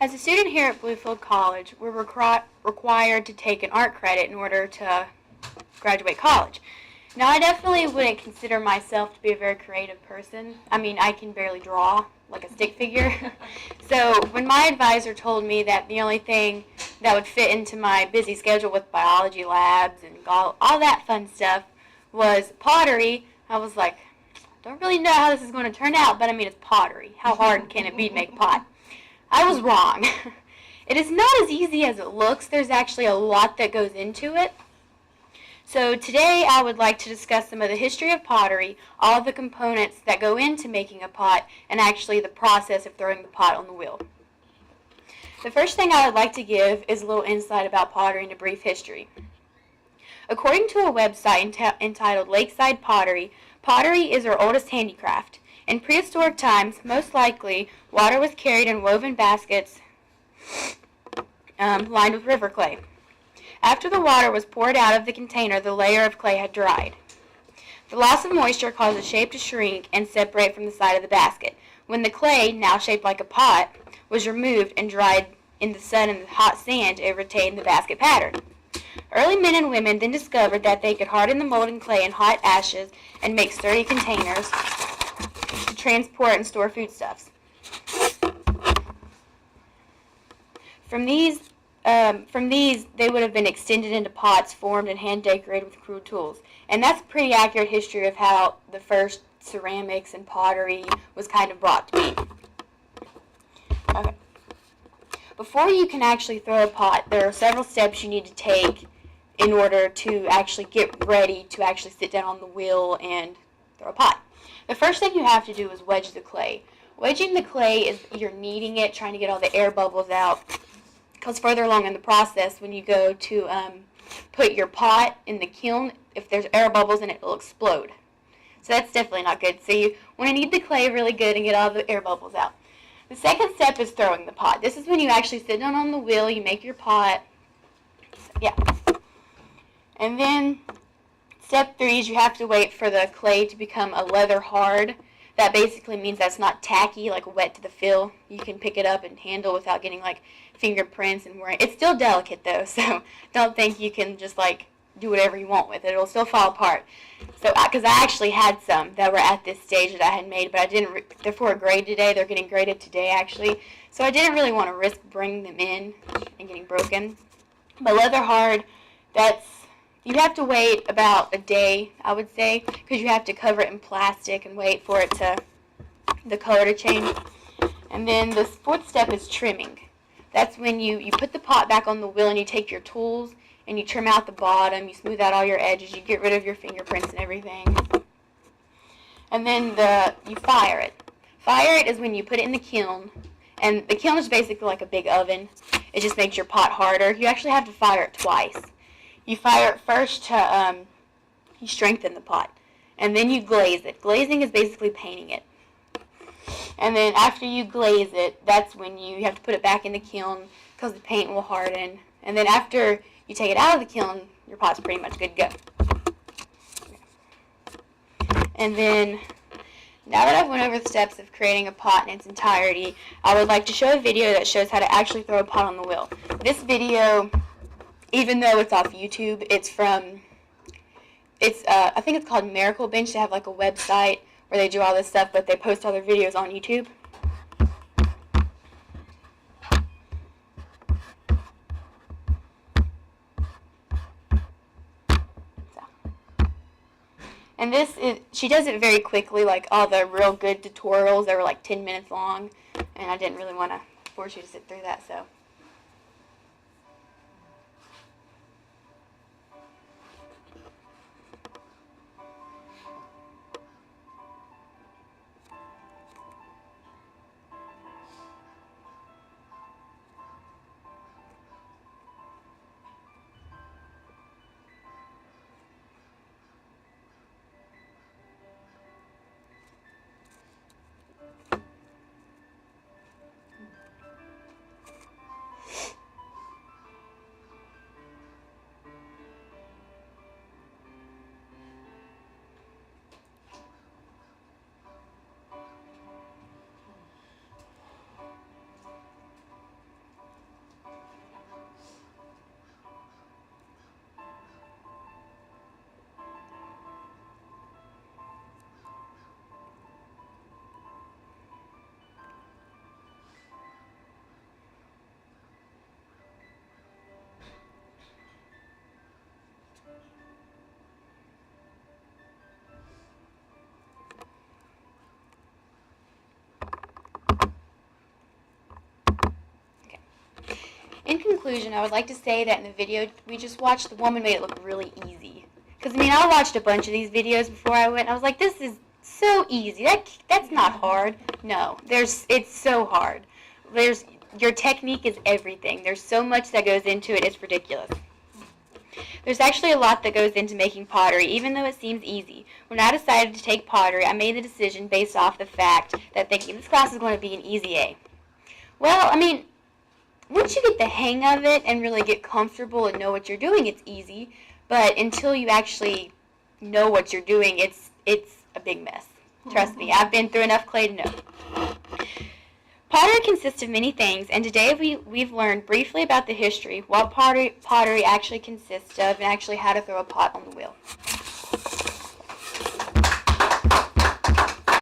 As a student here at Bluefield College, we're required to take an art credit in order to graduate college. Now, I definitely wouldn't consider myself to be a very creative person. I mean, I can barely draw like a stick figure. So when my advisor told me that the only thing that would fit into my busy schedule with biology labs and all that fun stuff was pottery, I was like, I don't really know how this is going to turn out, but I mean, it's pottery. How hard can it be to make a pot? I was wrong. It is not as easy as it looks. There's actually a lot that goes into it. So today I would like to discuss some of the history of pottery, all of the components that go into making a pot, and actually the process of throwing the pot on the wheel. The first thing I would like to give is a little insight about pottery and a brief history. According to a website entitled Lakeside Pottery, pottery is our oldest handicraft. In prehistoric times, most likely, water was carried in woven baskets lined with river clay. After the water was poured out of the container, the layer of clay had dried. The loss of moisture caused the shape to shrink and separate from the side of the basket. When the clay, now shaped like a pot, was removed and dried in the sun and the hot sand, it retained the basket pattern. Early men and women then discovered that they could harden the molten clay in hot ashes and make sturdy containers to transport and store foodstuffs. From these, they would have been extended into pots formed and hand-decorated with crude tools. And that's a pretty accurate history of how the first ceramics and pottery was kind of brought to be. Okay. Before you can actually throw a pot, there are several steps you need to take in order to actually get ready to actually sit down on the wheel and throw a pot. The first thing you have to do is wedge the clay. Wedging the clay is you're kneading it, trying to get all the air bubbles out. Because further along in the process, when you go to put your pot in the kiln, if there's air bubbles in it, it'll explode. So that's definitely not good. So you want to knead the clay really good and get all the air bubbles out. The second step is throwing the pot. This is when you actually sit down on the wheel, you make your pot. Yeah. And then step 3 is you have to wait for the clay to become a leather hard. That basically means that's not tacky, like wet to the feel. You can pick it up and handle without getting like fingerprints and worrying. It's still delicate though, so don't think you can just like do whatever you want with it. It'll still fall apart. So, because I actually had some that were at this stage that I had made, but I didn't. They're for a grade today. They're getting graded today actually. So I didn't really want to risk bringing them in and getting broken. But leather hard, you have to wait about a day, I would say, because you have to cover it in plastic and wait for it the color to change. And then the fourth step is trimming. That's when you put the pot back on the wheel and you take your tools and you trim out the bottom, you smooth out all your edges, you get rid of your fingerprints and everything. And then you fire it. Fire it is when you put it in the kiln, and the kiln is basically like a big oven. It just makes your pot harder. You actually have to fire it twice. You fire it first to, you strengthen the pot, and then you glaze it. Glazing is basically painting it. And then after you glaze it, that's when you have to put it back in the kiln because the paint will harden. And then after you take it out of the kiln, your pot's pretty much good to go. And then, now that I've went over the steps of creating a pot in its entirety, I would like to show a video that shows how to actually throw a pot on the wheel. This video, even though it's off YouTube, I think it's called Miracle Bench. They have like a website where they do all this stuff, but they post all their videos on YouTube. And she does it very quickly, like all the real good tutorials that were like 10 minutes long, and I didn't really want to force you to sit through that, so. conclusion, I would like to say that in the video we just watched, the woman made it look really easy. Because, I mean, I watched a bunch of these videos before I went, and I was like, this is so easy. That's not hard. No, it's so hard. Your technique is everything. There's so much that goes into it, it's ridiculous. There's actually a lot that goes into making pottery, even though it seems easy. When I decided to take pottery, I made the decision based off the fact that thinking this class is going to be an easy A. Well, I mean, once you get the hang of it and really get comfortable and know what you're doing, it's easy. But until you actually know what you're doing, it's a big mess. Trust me, I've been through enough clay to know. Pottery consists of many things, and today we've learned briefly about the history, what pottery actually consists of, and actually how to throw a pot on the wheel.